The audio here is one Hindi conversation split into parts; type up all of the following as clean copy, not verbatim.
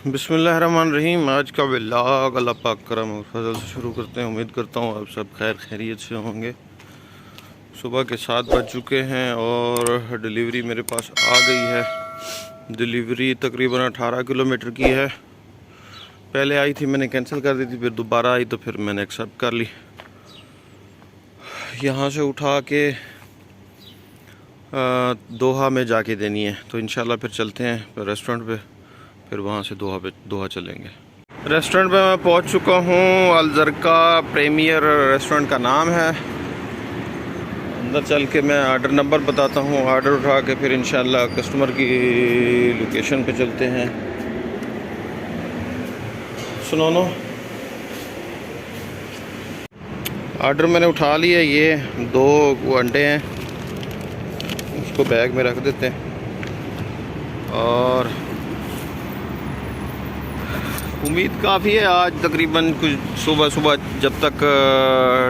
बिस्मिल्लाहिर्रहमानिर्रहीम। आज का व्लॉग अल्लाह पाक करम और फजल से शुरू करते हैं। उम्मीद करता हूँ आप सब खैर खैरियत से होंगे। सुबह के 7 बज चुके हैं और डिलीवरी मेरे पास आ गई है। डिलीवरी तकरीबन 18 किलोमीटर की है। पहले आई थी, मैंने कैंसिल कर दी थी, फिर दोबारा आई तो फिर मैंने एक्सेप्ट कर ली। यहाँ से उठा के दोहा में जाके देनी है, तो इंशाल्लाह फिर चलते हैं रेस्टोरेंट पे, फिर वहाँ से दोहा चलेंगे। रेस्टोरेंट पे मैं पहुँच चुका हूँ। अलजरका प्रीमियर रेस्टोरेंट का नाम है। अंदर चल के मैं आर्डर नंबर बताता हूँ। आर्डर उठा के फिर इंशाल्लाह कस्टमर की लोकेशन पे चलते हैं। सुनो नो, आर्डर मैंने उठा लिया। ये 2 अंडे हैं, इसको बैग में रख देते हैं। और उम्मीद काफ़ी है आज तकरीबन कुछ सुबह सुबह जब तक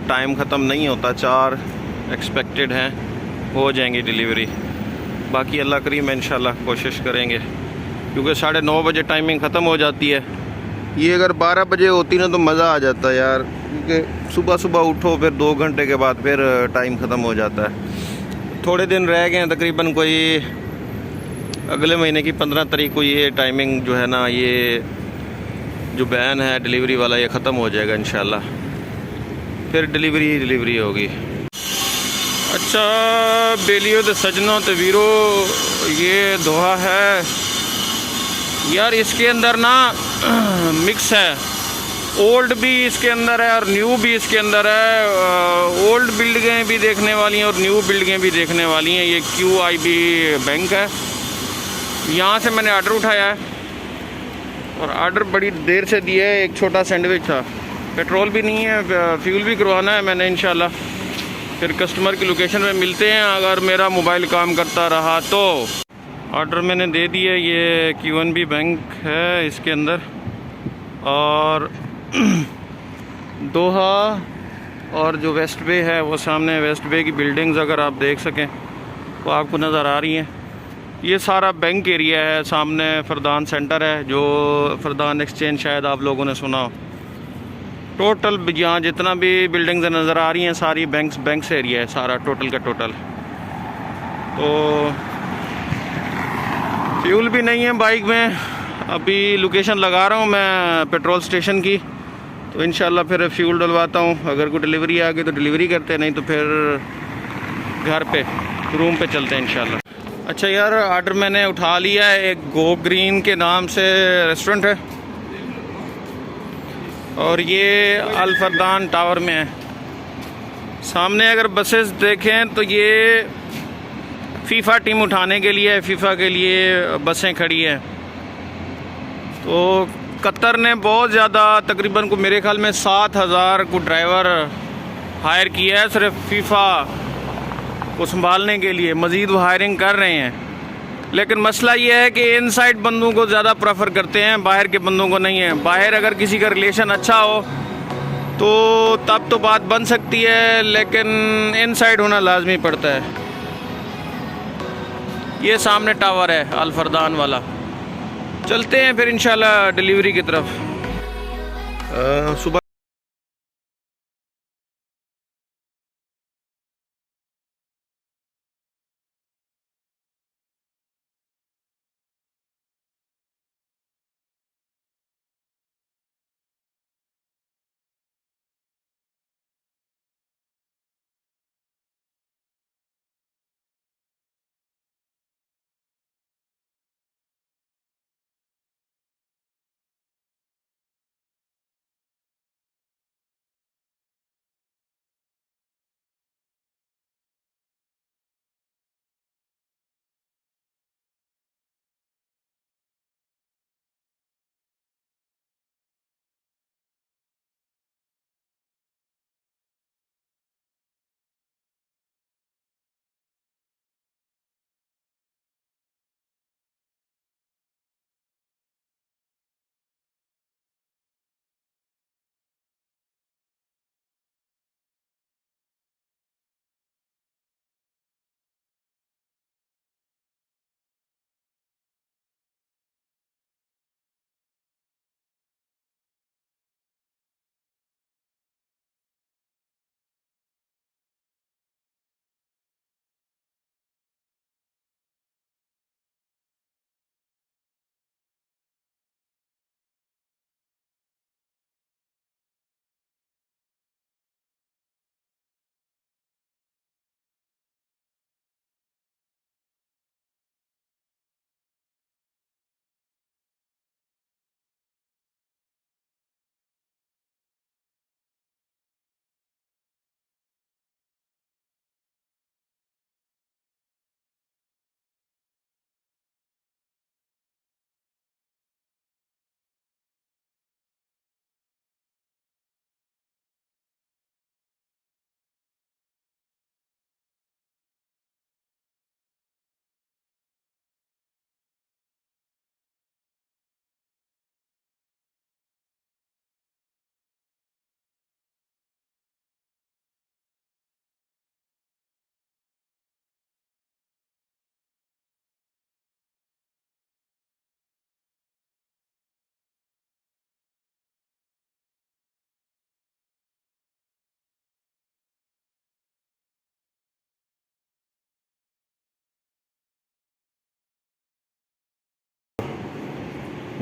टाइम ख़त्म नहीं होता, 4 एक्सपेक्टेड हैं, हो जाएंगी डिलीवरी। बाकी अल्लाह करीम है, इंशाल्लाह कोशिश करेंगे, क्योंकि 9:30 बजे टाइमिंग ख़त्म हो जाती है। ये अगर 12 बजे होती ना तो मज़ा आ जाता यार, क्योंकि सुबह सुबह उठो, फिर 2 घंटे के बाद फिर टाइम ख़त्म हो जाता है। थोड़े दिन रह गए हैं, तकरीबन कोई अगले महीने की 15 तारीख को ये टाइमिंग जो है ना, ये जो बैन है डिलीवरी वाला, ये ख़त्म हो जाएगा इंशाल्लाह। फिर डिलीवरी होगी। अच्छा बेलियो तो सजनों तो वीरो, ये दोहा है यार। इसके अंदर ना मिक्स है, ओल्ड भी इसके अंदर है और न्यू भी इसके अंदर है। ओल्ड बिल्डिंगें भी देखने वाली हैं और न्यू बिल्डिंगें भी देखने वाली हैं। ये QIB बैंक है, यहाँ से मैंने आर्डर उठाया है और आर्डर बड़ी देर से दिया है। एक छोटा सैंडविच था, पेट्रोल भी नहीं है, फ्यूल भी करवाना है मैंने। इंशाल्लाह फिर कस्टमर की लोकेशन में मिलते हैं, अगर मेरा मोबाइल काम करता रहा तो। ऑर्डर मैंने दे दिया। ये QNB बैंक है इसके अंदर, और दोहा और जो वेस्ट बे है वो सामने। वेस्ट बे की बिल्डिंग्स अगर आप देख सकें तो आपको नज़र आ रही हैं। ये सारा बैंक एरिया है। सामने फरदान सेंटर है, जो फरदान एक्सचेंज शायद आप लोगों ने सुना हो। टोटल यहाँ जितना भी बिल्डिंग्स नज़र आ रही हैं सारी बैंक्स एरिया है सारा, टोटल का टोटल। तो फ्यूल भी नहीं है बाइक में। अभी लोकेशन लगा रहा हूँ मैं पेट्रोल स्टेशन की, तो इंशाल्लाह फिर फ्यूल डलवाता हूँ। अगर कोई डिलीवरी आ गई तो डिलीवरी करते हैं, नहीं तो फिर घर पे रूम पे चलते हैं इंशाल्लाह। अच्छा यार, आर्डर मैंने उठा लिया है। एक गो ग्रीन के नाम से रेस्टोरेंट है और ये अल फरदान टावर में है। सामने अगर बसेस देखें तो ये फीफा टीम उठाने के लिए, फीफा के लिए बसें खड़ी हैं। तो कतर ने बहुत ज़्यादा, तकरीबन को मेरे ख्याल में 7,000 को ड्राइवर हायर किया है सिर्फ फीफा को संभालने के लिए। मज़ीद वो हायरिंग कर रहे हैं, लेकिन मसला ये है कि इनसाइड बंदों को ज़्यादा प्रेफर करते हैं, बाहर के बंदों को नहीं है। बाहर अगर किसी का रिलेशन अच्छा हो तो तब तो बात बन सकती है, लेकिन इनसाइड होना लाजमी पड़ता है। ये सामने टावर है अल फरदान वाला। चलते हैं फिर इंशाल्लाह डिलीवरी की तरफ। सुबह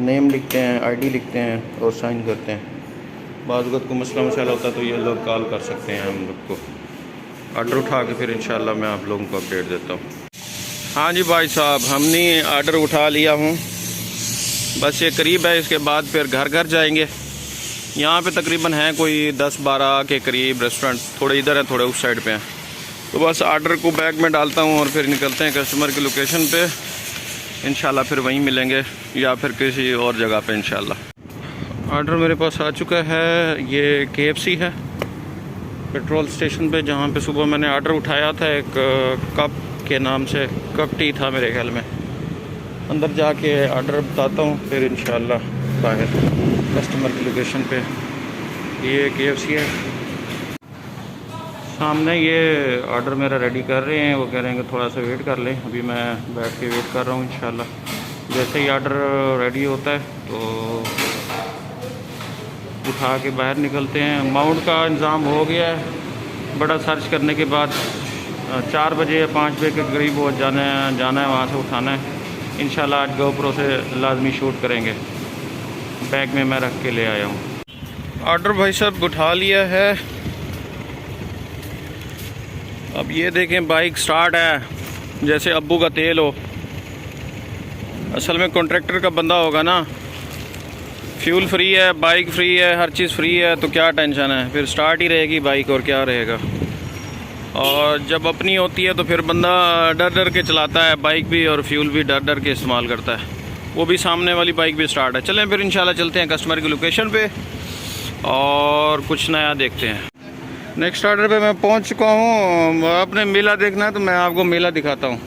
नेम लिखते हैं, आईडी लिखते हैं और साइन करते हैं। बाज़ वक़्त को मसला मसाला होता है तो ये लोग कॉल कर सकते हैं हम लोग को। ऑर्डर उठा के फिर इंशाल्लाह मैं आप लोगों को अपडेट देता हूँ। हाँ जी भाई साहब, हमने ऑर्डर उठा लिया हूँ, बस ये करीब है, इसके बाद फिर घर घर जाएंगे। यहाँ पे तकरीबन है कोई 10-12 के करीब रेस्टोरेंट, थोड़े इधर हैं थोड़े उस साइड पे हैं। तो बस ऑर्डर को बैग में डालता हूँ और फिर निकलते हैं कस्टमर की लोकेशन पे। इंशाल्लाह फिर वहीं मिलेंगे या फिर किसी और जगह पे इंशाल्लाह। ऑर्डर मेरे पास आ चुका है, ये KFC है पेट्रोल स्टेशन पे, जहाँ पे सुबह मैंने ऑर्डर उठाया था एक कप के नाम से, कप टी था मेरे ख्याल में। अंदर जाके ऑर्डर बताता हूँ फिर इंशाल्लाह बाहर कस्टमर की लोकेशन पे। ये KFC है सामने, ये ऑर्डर मेरा रेडी कर रहे हैं, वो कह रहे हैं कि थोड़ा सा वेट कर लें। अभी मैं बैठ के वेट कर रहा हूँ, इंशाल्लाह जैसे ही ऑर्डर रेडी होता है तो उठा के बाहर निकलते हैं। माउंट का इंतज़ाम हो गया है, बड़ा सर्च करने के बाद 4 बजे या 5 बजे के करीब वो जाना है वहाँ से उठाना है। इंशाल्लाह आज GoPro से लाजमी शूट करेंगे। बैग में मैं रख के ले आया हूँ। ऑर्डर भाई साहब उठा लिया है। अब ये देखें बाइक स्टार्ट है जैसे अब्बू का तेल हो। असल में कॉन्ट्रैक्टर का बंदा होगा ना, फ्यूल फ्री है, बाइक फ्री है, हर चीज़ फ्री है, तो क्या टेंशन है, फिर स्टार्ट ही रहेगी बाइक और क्या रहेगा। और जब अपनी होती है तो फिर बंदा डर डर के चलाता है, बाइक भी और फ्यूल भी डर डर के इस्तेमाल करता है। वो भी सामने वाली बाइक भी स्टार्ट है। चलें फिर इंशाल्लाह चलते हैं कस्टमर की लोकेशन पे और कुछ नया देखते हैं। नेक्स्ट ऑर्डर पे मैं पहुंच चुका हूँ। आपने मेला देखना है तो मैं आपको मेला दिखाता हूँ।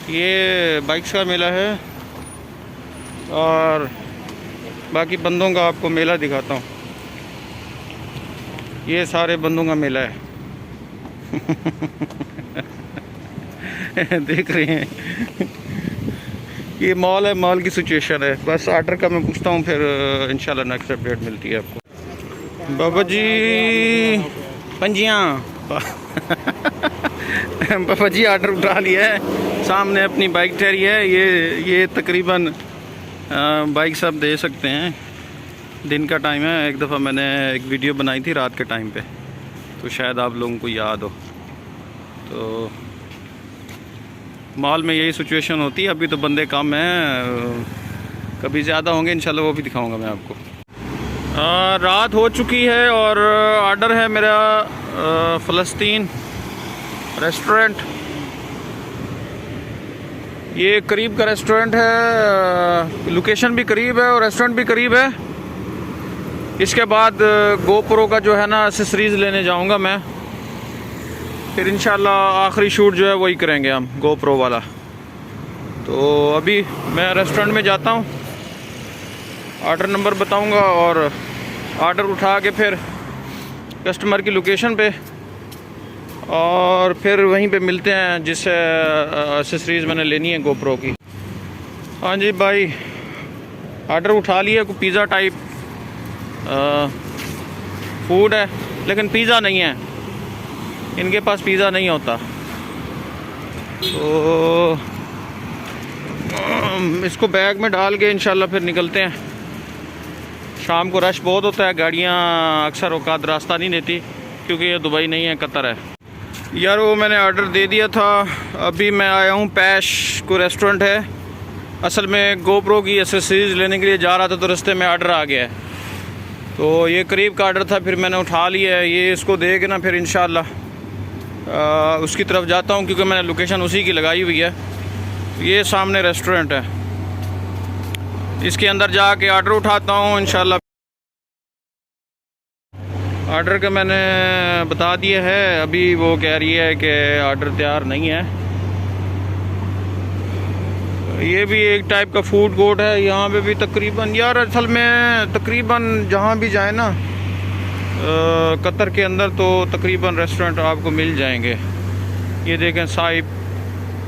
ये बाइक्स का मेला है और बाकी बंदों का आपको मेला दिखाता हूँ। ये सारे बंदों का मेला है देख रहे हैं, ये मॉल है, मॉल की सिचुएशन है। बस ऑर्डर का मैं पूछता हूँ, फिर इंशाल्लाह नेक्स्ट अपडेट मिलती है आपको। बाबा जी पंजियाँ बाबा जी ऑर्डर उठा लिया है, सामने अपनी बाइक ठहरी है। ये तकरीबन बाइक सब दे सकते हैं। दिन का टाइम है, एक दफ़ा मैंने एक वीडियो बनाई थी रात के टाइम पे, तो शायद आप लोगों को याद हो। तो मॉल में यही सिचुएशन होती है। अभी तो बंदे कम हैं, कभी ज़्यादा होंगे इंशाल्लाह, वो भी दिखाऊंगा मैं आपको। रात हो चुकी है और ऑर्डर है मेरा फ़लस्तीन रेस्टोरेंट। ये करीब का रेस्टोरेंट है, लोकेशन भी करीब है और रेस्टोरेंट भी करीब है। इसके बाद GoPro का जो है ना एक्सेसरीज़ लेने जाऊंगा मैं, फिर इंशाल्लाह आखिरी शूट जो है वही करेंगे हम GoPro वाला। तो अभी मैं रेस्टोरेंट में जाता हूँ, ऑर्डर नंबर बताऊंगा और ऑर्डर उठा के फिर कस्टमर की लोकेशन पे और फिर वहीं पे मिलते हैं जिससे एक्सेसरीज़ मैंने लेनी है GoPro की। हाँ जी भाई, ऑर्डर उठा लिया। कोई पिज़्ज़ा टाइप फूड है, लेकिन पिज़्ज़ा नहीं है, इनके पास पिज़्ज़ा नहीं होता। तो इसको बैग में डाल के इंशाल्लाह फिर निकलते हैं। शाम को रश बहुत होता है, गाड़ियाँ अक्सर औकात रास्ता नहीं देती, क्योंकि ये दुबई नहीं है, कतर है। यार वो मैंने ऑर्डर दे दिया था। अभी मैं आया हूँ पैश, को रेस्टोरेंट है। असल में GoPro की एक्सेसरीज़ लेने के लिए जा रहा था तो रास्ते में ऑर्डर आ गया है। तो ये करीब का ऑर्डर था, फिर मैंने उठा लिया है। ये इसको दे के ना फिर इंशाल्लाह उसकी तरफ जाता हूँ, क्योंकि मैंने लोकेशन उसी की लगाई हुई है। ये सामने रेस्टोरेंट है, इसके अंदर जाके ऑर्डर उठाता हूँ इंशाल्लाह। ऑर्डर का मैंने बता दिया है, अभी वो कह रही है कि ऑर्डर तैयार नहीं है। ये भी एक टाइप का फूड कोर्ट है। यहाँ पे भी तकरीबन, यार असल में तकरीबन जहाँ भी जाए ना कतर के अंदर, तो तकरीबन रेस्टोरेंट आपको मिल जाएंगे। ये देखें साहिब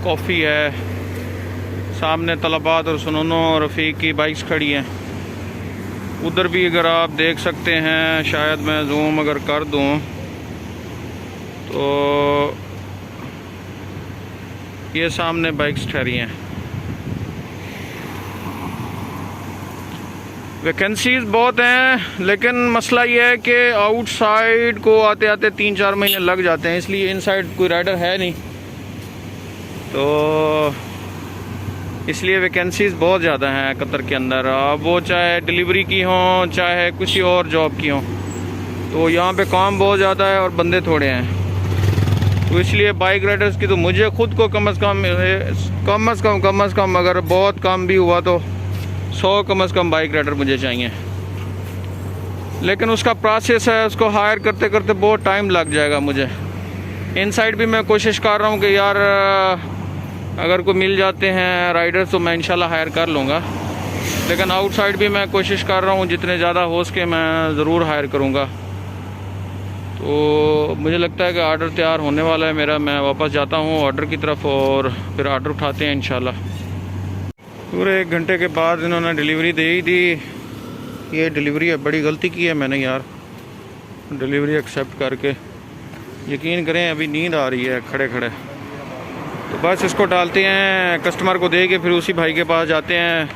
कॉफ़ी है, सामने तलबात और सुनोनो और रफ़ीक की बाइक्स खड़ी हैं। उधर भी अगर आप देख सकते हैं, शायद मैं जूम अगर कर दूं तो ये सामने बाइक्स ठहरी हैं। वैकेंसीज़ बहुत हैं, लेकिन मसला ये है कि आउटसाइड को आते आते 3-4 महीने लग जाते हैं, इसलिए इनसाइड कोई राइडर है नहीं, तो इसलिए वैकेंसीज़ बहुत ज़्यादा हैं कतर के अंदर। अब वो चाहे डिलीवरी की हों चाहे किसी और जॉब की हों, तो यहाँ पे काम बहुत ज़्यादा है और बंदे थोड़े हैं। तो इसलिए बाइक राइडर्स की तो मुझे ख़ुद को कम से कम अगर बहुत कम भी हुआ तो 100 कम से कम बाइक राइडर मुझे चाहिए। लेकिन उसका प्रोसेस है, उसको हायर करते करते बहुत टाइम लग जाएगा मुझे। इनसाइड भी मैं कोशिश कर रहा हूँ कि यार अगर कोई मिल जाते हैं राइडर्स तो मैं इंशाल्लाह हायर कर लूँगा, लेकिन आउटसाइड भी मैं कोशिश कर रहा हूँ जितने ज़्यादा हो सके मैं ज़रूर हायर करूँगा। तो मुझे लगता है कि ऑर्डर तैयार होने वाला है मेरा। मैं वापस जाता हूँ ऑर्डर की तरफ और फिर ऑर्डर उठाते हैं इंशाल्लाह। पूरे 1 घंटे के बाद इन्होंने डिलीवरी दे ही दी। ये डिलीवरी है, बड़ी गलती की है मैंने यार, डिलीवरी एक्सेप्ट करके। यकीन करें अभी नींद आ रही है खड़े खड़े। तो बस इसको डालते हैं, कस्टमर को दे के फिर उसी भाई के पास जाते हैं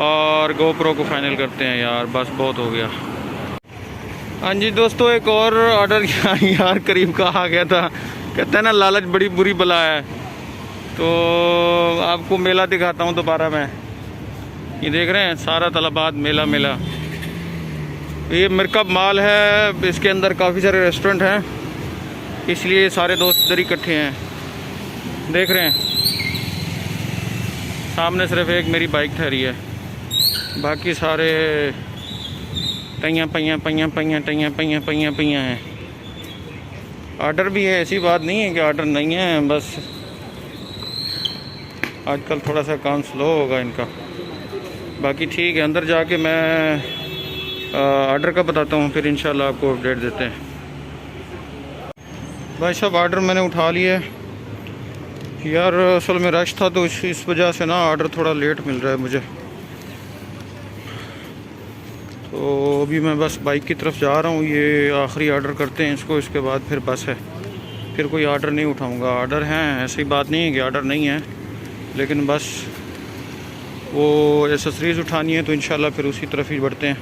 और GoPro को फाइनल करते हैं। यार बस बहुत हो गया। हाँ जी दोस्तों, एक और ऑर्डर यार करीब का आ गया था। कहते हैं ना लालच बड़ी बुरी बला है। तो आपको मेला दिखाता हूँ दोबारा मैं। ये देख रहे हैं सारा तलाबाद मेला मेला। ये मरकब माल है, इसके अंदर काफ़ी सारे रेस्टोरेंट हैं, इसलिए सारे दोस्त इधर इकट्ठे हैं। देख रहे हैं सामने सिर्फ एक मेरी बाइक ठहरी है, बाकी सारे पैया हैं। ऑर्डर भी है, ऐसी बात नहीं है कि ऑर्डर नहीं है, बस आजकल थोड़ा सा काम स्लो होगा इनका। बाकी ठीक है, अंदर जाके मैं ऑर्डर का बताता हूँ, फिर इंशाल्लाह आपको अपडेट देते हैं। भाई साहब ऑर्डर मैंने उठा लिया है यार। असल में रश था तो इस वजह से ना ऑर्डर थोड़ा लेट मिल रहा है मुझे। तो अभी मैं बस बाइक की तरफ जा रहा हूँ। ये आखिरी ऑर्डर करते हैं इसको, इसके बाद फिर बस है, फिर कोई ऑर्डर नहीं उठाऊँगा। ऑर्डर हैं, ऐसी बात नहीं है कि ऑर्डर नहीं है, लेकिन बस वो एसेसरीज़ उठानी है तो इंशाल्लाह फिर उसी तरफ ही बढ़ते हैं।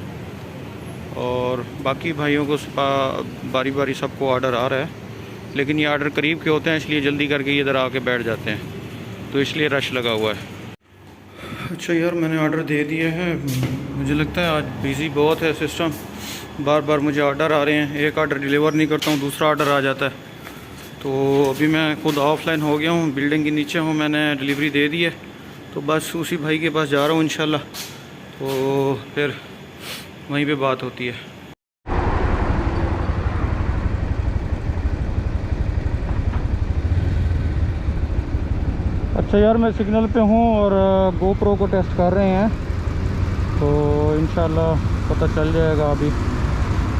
और बाकी भाइयों को बारी बारी सबको ऑर्डर आ रहा है, लेकिन ये ऑर्डर करीब के होते हैं इसलिए जल्दी करके इधर आके बैठ जाते हैं, तो इसलिए रश लगा हुआ है। अच्छा यार मैंने ऑर्डर दे दिए हैं। मुझे लगता है आज बिज़ी बहुत है सिस्टम, बार बार मुझे ऑर्डर आ रहे हैं। एक ऑर्डर डिलीवर नहीं करता हूँ दूसरा ऑर्डर आ जाता है। तो अभी मैं खुद ऑफलाइन हो गया हूँ, बिल्डिंग के नीचे हूँ, मैंने डिलीवरी दे दी है, तो बस उसी भाई के पास जा रहा हूँ इंशाल्लाह। तो फिर वहीं पे बात होती है। अच्छा यार मैं सिग्नल पे हूँ और GoPro को टेस्ट कर रहे हैं, तो इंशाल्लाह पता चल जाएगा अभी।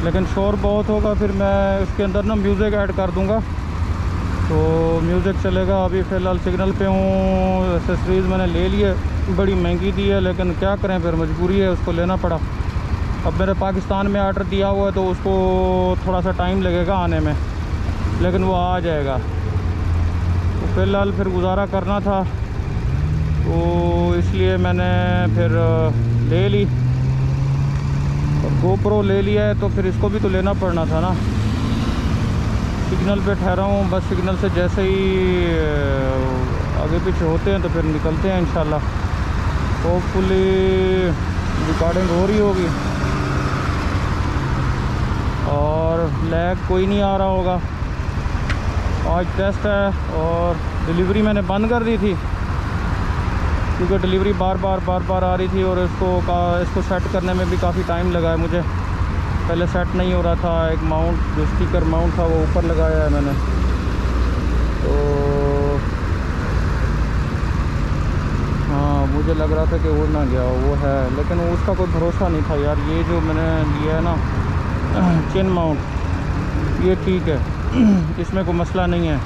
लेकिन शोर बहुत होगा, फिर मैं इसके अंदर ना म्यूज़िक ऐड कर दूँगा, तो म्यूज़िक चलेगा। अभी फ़िलहाल सिग्नल पे हूँ। एसेसरीज़ मैंने ले लिए, बड़ी महंगी दी है, लेकिन क्या करें फिर मजबूरी है, उसको लेना पड़ा। अब मेरे पाकिस्तान में ऑर्डर दिया हुआ है तो उसको थोड़ा सा टाइम लगेगा आने में, लेकिन वो आ जाएगा। तो फ़िलहाल फिर गुजारा करना था, तो इसलिए मैंने फिर ले ली और GoPro ले लिया है, तो फिर इसको भी तो लेना पड़ना था ना। सिग्नल पे ठहरा हूँ, बस सिग्नल से जैसे ही आगे पीछे होते हैं तो फिर निकलते हैं इंशाल्लाह। होपफुली रिकॉर्डिंग हो रही होगी और लैग कोई नहीं आ रहा होगा। आज टेस्ट है और डिलीवरी मैंने बंद कर दी थी क्योंकि डिलीवरी बार बार आ रही थी और इसको सेट करने में भी काफ़ी टाइम लगा है मुझे। पहले सेट नहीं हो रहा था, एक माउंट जो स्टिकर माउंट था वो ऊपर लगाया है मैंने, तो हाँ मुझे लग रहा था कि उड़ ना गया वो है, लेकिन उसका कोई भरोसा नहीं था यार। ये जो मैंने लिया है ना चेन माउंट, ये ठीक है, इसमें कोई मसला नहीं है।